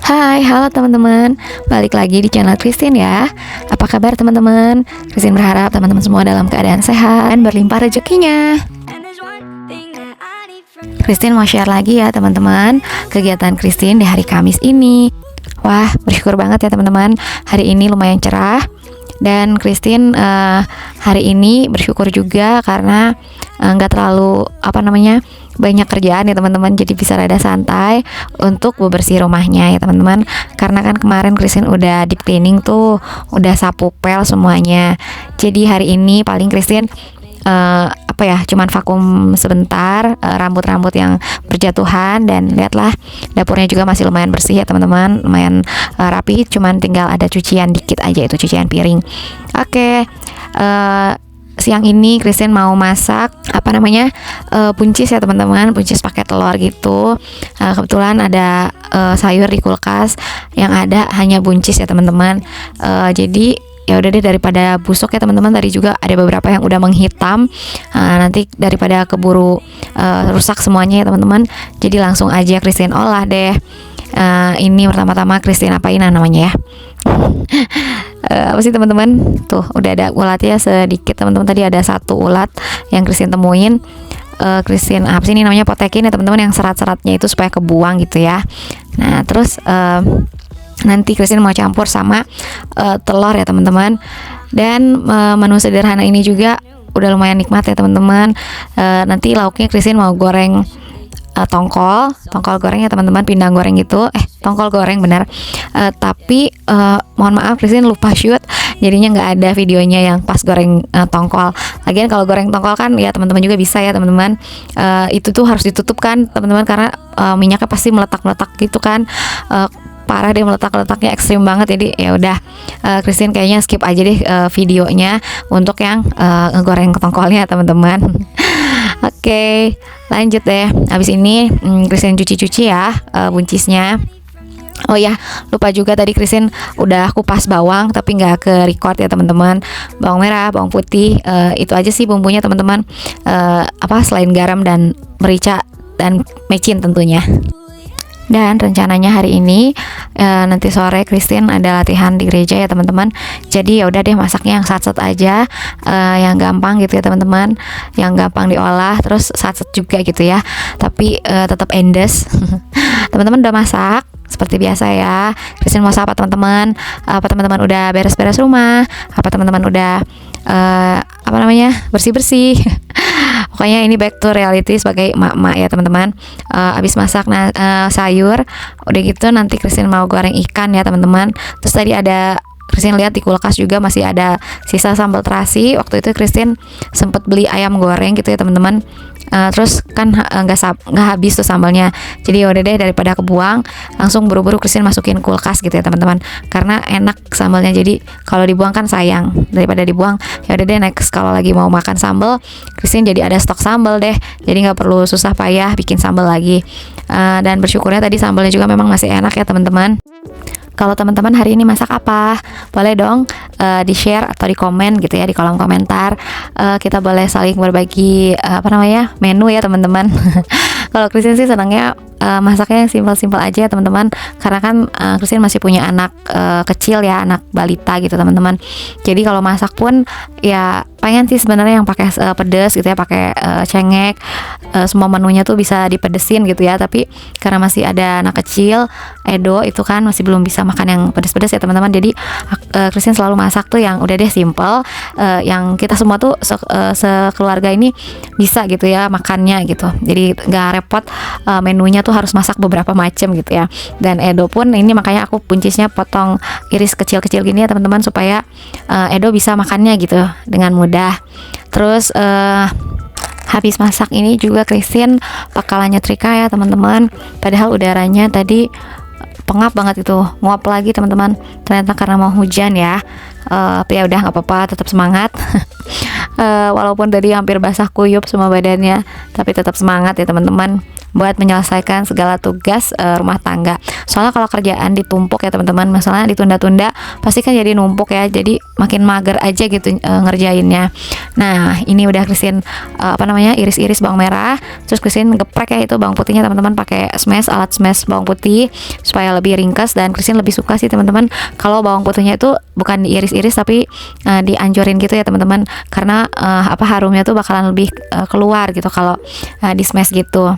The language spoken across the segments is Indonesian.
Hai, halo teman-teman. Balik lagi di channel Christine ya. Apa kabar teman-teman? Christine berharap teman-teman semua dalam keadaan sehat dan berlimpah rezekinya. Christine mau share lagi ya teman-teman kegiatan Christine di hari Kamis ini. Wah, bersyukur banget ya teman-teman. Hari ini lumayan cerah. Dan Christine hari ini bersyukur juga karena nggak terlalu banyak kerjaan ya teman-teman, jadi bisa rada santai untuk bebersih rumahnya ya teman-teman. Karena kan kemarin Christine udah deep cleaning tuh, udah sapu pel semuanya. Jadi hari ini paling Christine cuman vakum sebentar rambut-rambut yang berjatuhan, dan lihatlah dapurnya juga masih lumayan bersih ya teman-teman, lumayan rapi, cuman tinggal ada cucian dikit aja, itu cucian piring. Oke. Siang ini Christine mau masak buncis ya teman-teman, buncis pakai telur gitu. Kebetulan ada sayur di kulkas yang ada hanya buncis ya teman-teman. Jadi ya udah deh, daripada busuk ya teman-teman, tadi juga ada beberapa yang udah menghitam, nanti daripada keburu rusak semuanya ya teman-teman, jadi langsung aja Christine olah deh. Ini pertama-tama Christine apain namanya ya? Apa sih teman-teman? Tuh udah ada ulatnya sedikit teman-teman, tadi ada satu ulat yang Christine temuin. Christine apa sih ini namanya, potekin ya teman-teman, yang serat-seratnya itu supaya kebuang gitu ya. Nah terus nanti Christine mau campur sama telur ya teman-teman. Dan menu sederhana ini juga udah lumayan nikmat ya teman-teman. Nanti lauknya Christine mau goreng tongkol goreng ya teman-teman, pindang goreng gitu, tongkol goreng benar. Tapi mohon maaf Christine lupa shoot, jadinya nggak ada videonya yang pas goreng tongkol. Lagian kalau goreng tongkol kan ya teman-teman juga bisa ya teman-teman, itu tuh harus ditutup kan teman-teman, karena minyaknya pasti meletak-meletak gitu kan. Parah deh, meletak-letaknya ekstrim banget. Jadi ya udah, Christine kayaknya skip aja deh videonya untuk yang ngegoreng tongkolnya teman-teman. Oke, lanjut deh. Habis ini Christine cuci-cuci ya buncisnya. Oh ya, lupa juga tadi Christine udah kupas bawang tapi nggak ke record ya teman-teman. Bawang merah, bawang putih, itu aja sih bumbunya teman-teman. Selain garam dan merica dan mecin tentunya. Dan rencananya hari ini nanti sore Christine ada latihan di gereja ya teman-teman. Jadi ya udah deh, masaknya yang satset aja, yang gampang gitu ya teman-teman, yang gampang diolah, terus satset juga gitu ya. Tapi tetap endes. Teman-teman udah masak seperti biasa ya. Christine mau sapa teman-teman. Apa teman-teman udah beres-beres rumah? Apa teman-teman udah bersih-bersih? Pokoknya ini back to reality sebagai emak-emak ya teman-teman. Abis masak sayur, udah gitu nanti Christine mau goreng ikan ya teman-teman. Terus tadi ada Christine lihat di kulkas juga masih ada sisa sambal terasi. Waktu itu Christine sempet beli ayam goreng gitu ya teman-teman. Terus kan nggak habis tuh sambalnya. Jadi yaudah deh, daripada kebuang, langsung buru-buru Christine masukin kulkas gitu ya teman-teman. Karena enak sambalnya. Jadi kalau dibuang kan sayang, daripada dibuang. Ya udah deh, next kalau lagi mau makan sambal, Christine jadi ada stok sambal deh. Jadi nggak perlu susah payah bikin sambal lagi. Dan bersyukurnya tadi sambalnya juga memang masih enak ya teman-teman. Kalau teman-teman hari ini masak apa? Boleh dong di-share atau di-komen gitu ya di kolom komentar. Kita boleh saling berbagi menu ya teman-teman. Kalau Christine sih senangnya masaknya yang simpel-simpel aja ya teman-teman. Karena kan Christine masih punya anak kecil ya, anak balita gitu teman-teman. Jadi kalau masak pun ya pengen sih sebenarnya yang pakai pedes gitu ya, pakai cengek. Semua menunya tuh bisa dipedesin gitu ya. Tapi karena masih ada anak kecil, Edo itu kan masih belum bisa makan yang pedes-pedes ya teman-teman. Jadi Christine selalu masak tuh yang udah deh simple, yang kita semua tuh sekeluarga ini bisa gitu ya makannya gitu. Jadi nggak repot menunya tuh harus masak beberapa macam gitu ya. Dan Edo pun ini makanya aku buncisnya potong iris kecil-kecil gini ya teman-teman, supaya Edo bisa makannya gitu dengan mudah. Terus habis masak ini juga Christine bakalan nyetrika ya teman-teman. Padahal udaranya tadi pengap banget itu, nguap lagi teman-teman. Ternyata karena mau hujan ya. Tapi ya udah nggak apa-apa, tetap semangat. Walaupun tadi hampir basah kuyup semua badannya, tapi tetap semangat ya teman-teman. buat menyelesaikan segala tugas rumah tangga. Soalnya kalau kerjaan ditumpuk ya teman-teman, misalnya ditunda-tunda pasti kan jadi numpuk ya, jadi makin mager aja gitu ngerjainnya. Nah ini udah Christine iris-iris bawang merah, terus Christine geprek ya itu bawang putihnya teman-teman, pakai alat smash bawang putih supaya lebih ringkas. Dan Christine lebih suka sih teman-teman kalau bawang putihnya itu bukan diiris-iris tapi diancurin gitu ya teman-teman, karena harumnya tuh bakalan lebih keluar gitu kalau di smash gitu.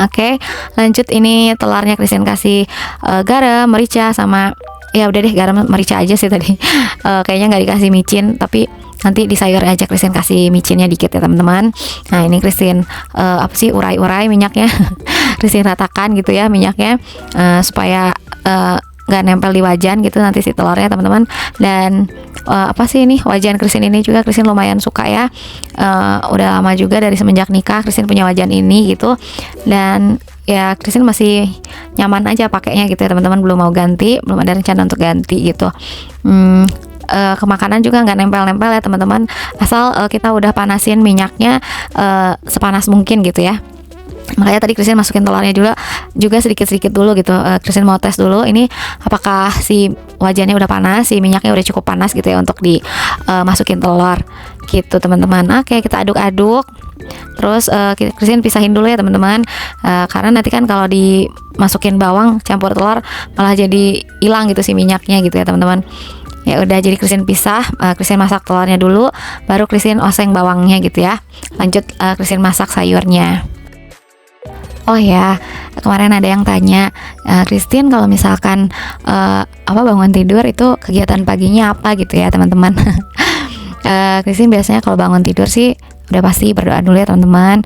Oke, lanjut ini telurnya Christine kasih garam, merica sama ya udah deh garam merica aja sih tadi. Kayaknya nggak dikasih micin, tapi nanti di sayur aja Christine kasih micinnya dikit ya teman-teman. Nah ini Christine urai-urai minyaknya. Christine ratakan gitu ya minyaknya supaya nggak nempel di wajan gitu nanti si telurnya teman-teman. Dan ini wajan Christine ini juga Christine lumayan suka ya, udah lama juga dari semenjak nikah Christine punya wajan ini gitu. Dan ya Christine masih nyaman aja pakainya gitu ya teman-teman, belum mau ganti, belum ada rencana untuk ganti gitu. Ke makanan juga nggak nempel-nempel ya teman-teman, asal kita udah panasin minyaknya sepanas mungkin gitu ya. Makanya tadi Christine masukin telurnya juga sedikit-sedikit dulu gitu. Christine mau tes dulu ini apakah si wajannya udah panas, si minyaknya udah cukup panas gitu ya untuk dimasukin telur gitu teman-teman. Oke, kita aduk-aduk. Terus Christine pisahin dulu ya teman-teman, karena nanti kan kalau dimasukin bawang campur telur malah jadi hilang gitu si minyaknya gitu ya teman-teman. Ya udah, jadi Christine pisah, Christine masak telurnya dulu, baru Christine oseng bawangnya gitu ya. Lanjut Christine masak sayurnya. Oh ya, kemarin ada yang tanya, Christine kalau misalkan bangun tidur itu kegiatan paginya apa gitu ya teman-teman. Christine biasanya kalau bangun tidur sih udah pasti berdoa dulu ya teman-teman,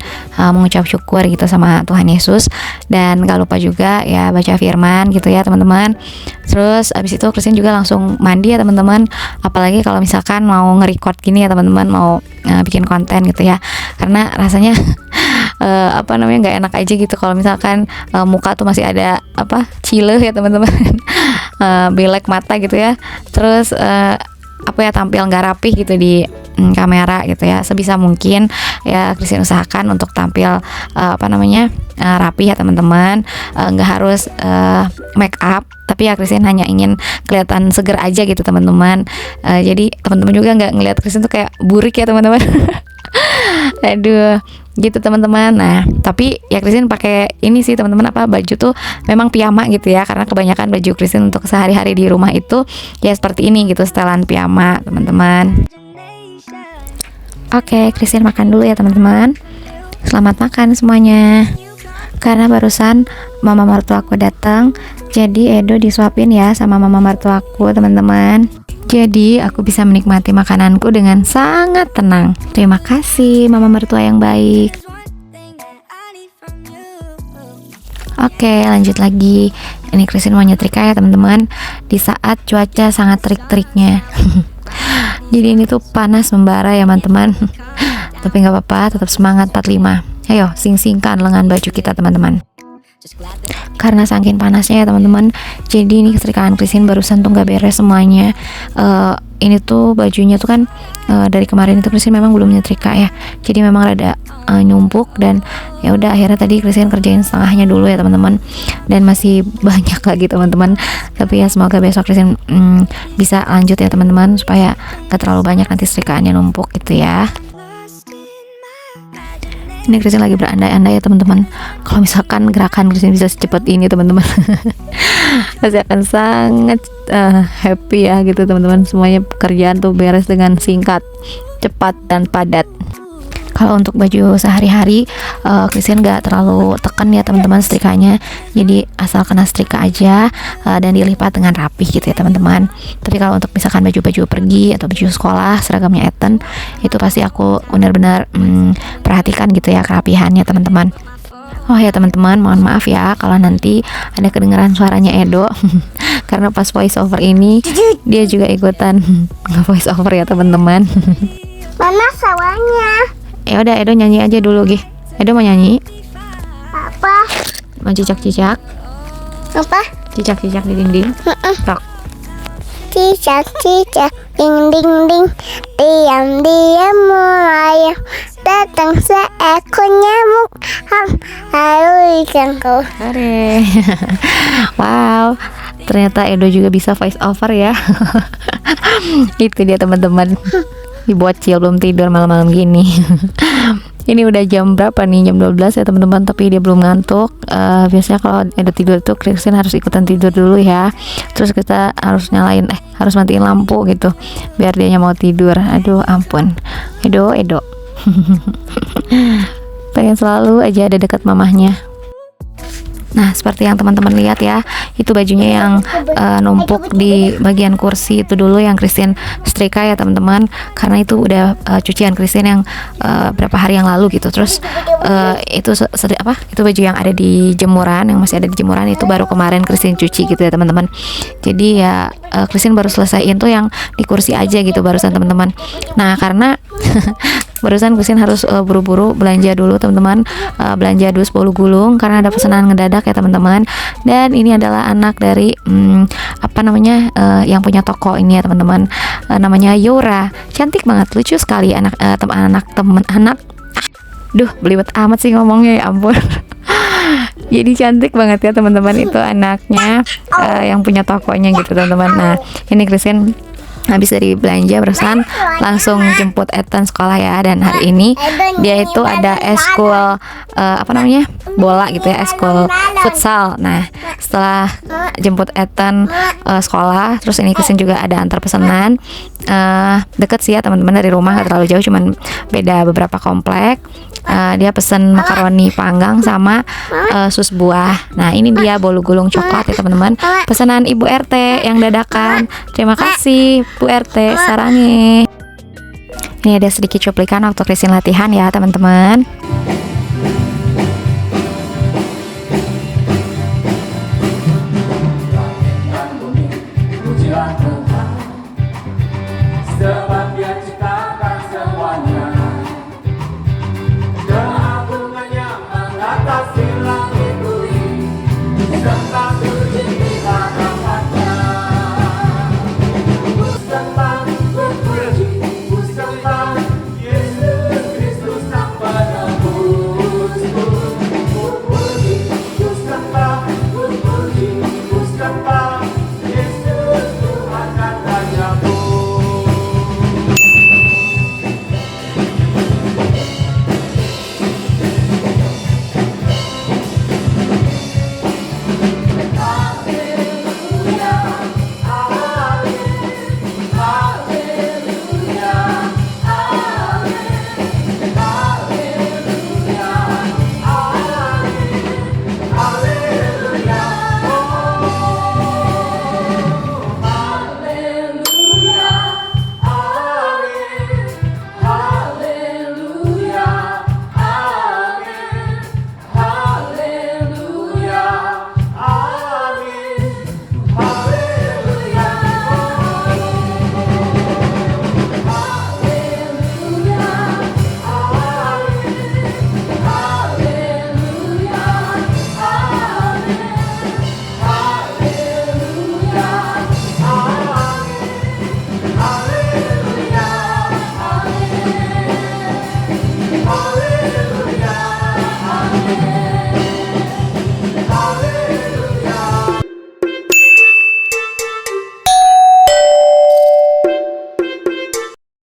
mengucap syukur gitu sama Tuhan Yesus, dan gak lupa juga ya baca firman gitu ya teman-teman. Terus abis itu Christine juga langsung mandi ya teman-teman, apalagi kalau misalkan mau nge-record gini ya teman-teman, mau bikin konten gitu ya, karena rasanya nggak enak aja gitu kalau misalkan muka tuh masih ada cileh ya teman-teman. Belek mata gitu ya, terus tampil nggak rapih gitu di kamera gitu ya. Sebisa mungkin ya Christine usahakan untuk tampil rapi ya teman-teman, nggak harus make up, tapi ya Christine hanya ingin kelihatan seger aja gitu teman-teman. Jadi teman-teman juga nggak ngelihat Christine tuh kayak burik ya teman-teman. Aduh gitu teman-teman. Nah tapi ya Christine pakai ini sih teman-teman, baju tuh memang piyama gitu ya, karena kebanyakan baju Christine untuk sehari-hari di rumah itu ya seperti ini gitu, setelan piyama teman-teman. Oke, Christine makan dulu ya teman-teman. Selamat makan semuanya. Karena barusan mama mertuaku datang, jadi Edo disuapin ya sama mama mertuaku teman-teman. Jadi aku bisa menikmati makananku dengan sangat tenang. Terima kasih mama mertua yang baik. Oke, lanjut lagi. Ini Christine mau nyetrika ya teman-teman, di saat cuaca sangat terik-teriknya. Jadi ini tuh panas membara ya teman-teman. Tapi gak apa-apa, tetap semangat 45. Ayo sing-singkan lengan baju kita teman-teman. Karena saking panasnya ya teman-teman, jadi ini kesetrikaan Christine barusan tuh gak beres semuanya. Ini tuh bajunya tuh kan dari kemarin itu Christine memang belum nyetrika ya, jadi memang rada nyumpuk, dan ya udah akhirnya tadi Christine kerjain setengahnya dulu ya teman-teman, dan masih banyak lagi teman-teman. Tapi ya semoga besok Christine bisa lanjut ya teman-teman, supaya gak terlalu banyak nanti setrikaannya numpuk gitu ya. Ini Christine lagi berandai-andai ya teman-teman, kalau misalkan gerakan Christine bisa secepat ini teman-teman. Pasti akan sangat happy ya gitu teman-teman. Semuanya pekerjaan tuh beres dengan singkat, cepat, dan padat. Kalau untuk baju sehari-hari Christine gak terlalu tekan ya teman-teman setrikanya, jadi asal kena setrika aja dan dilipat dengan rapih gitu ya teman-teman. Tapi kalau untuk misalkan baju-baju pergi atau baju sekolah seragamnya Ethan, itu pasti aku benar-benar perhatikan gitu ya kerapihannya teman-teman. Oh ya teman-teman, mohon maaf ya kalau nanti ada kedengaran suaranya Edo. Karena pas voice over ini dia juga ikutan voice over ya teman-teman. Mana sawahnya? Ya udah Edo nyanyi aja dulu Gih. Edo mau nyanyi? Apa? Mau cicak-cicak? Apa? Cicak-cicak di dinding. Sok. cicak cicak, ding ding ding, diam diam mulai datang seekor nyamuk, lalu ikanku. Hore. Wow, ternyata Edo juga bisa voice over ya. Itu dia teman-teman, bocil belum tidur malam-malam gini. Ini udah jam berapa nih? Jam 12 ya teman-teman, tapi dia belum ngantuk. Biasanya kalau Edo tidur tuh Christine harus ikutan tidur dulu ya. Terus kita harus harus matiin lampu gitu biar dianya mau tidur. Aduh ampun, Edo pengen selalu aja ada dekat mamahnya. Nah, seperti yang teman-teman lihat ya, itu bajunya yang numpuk di bagian kursi itu dulu yang Christine setrika ya teman-teman, karena itu udah cucian Christine yang berapa hari yang lalu gitu. Terus itu baju yang ada di jemuran, yang masih ada di jemuran itu baru kemarin Christine cuci gitu ya teman-teman. Jadi ya Christine baru selesaiin tuh yang di kursi aja gitu barusan teman-teman. Nah, karena barusan Christine harus buru-buru belanja dulu teman-teman, belanja 10 gulung karena ada pesanan ngedadak ya teman-teman. Dan ini adalah anak dari yang punya toko ini ya teman-teman, namanya Yora. Cantik banget, lucu sekali anak. Duh, belibet amat sih ngomongnya, ya ampun. Jadi cantik banget ya teman-teman, itu anaknya yang punya tokonya gitu teman-teman. Nah, ini Christine habis dari belanja barusan langsung jemput Ethan sekolah ya, dan hari ini dia itu ada eskul bola gitu ya, eskul futsal. Nah, setelah jemput Ethan sekolah, terus ini Christine juga ada antar pesanan deket sih ya teman-teman, dari rumah gak terlalu jauh, cuman beda beberapa komplek. Dia pesen makaroni panggang sama sus buah. Nah, ini dia bolu gulung coklat ya teman-teman, pesanan Ibu RT yang dadakan. Terima kasih Bu RT sarange. Ini ada sedikit cuplikan waktu Christine latihan ya teman-teman.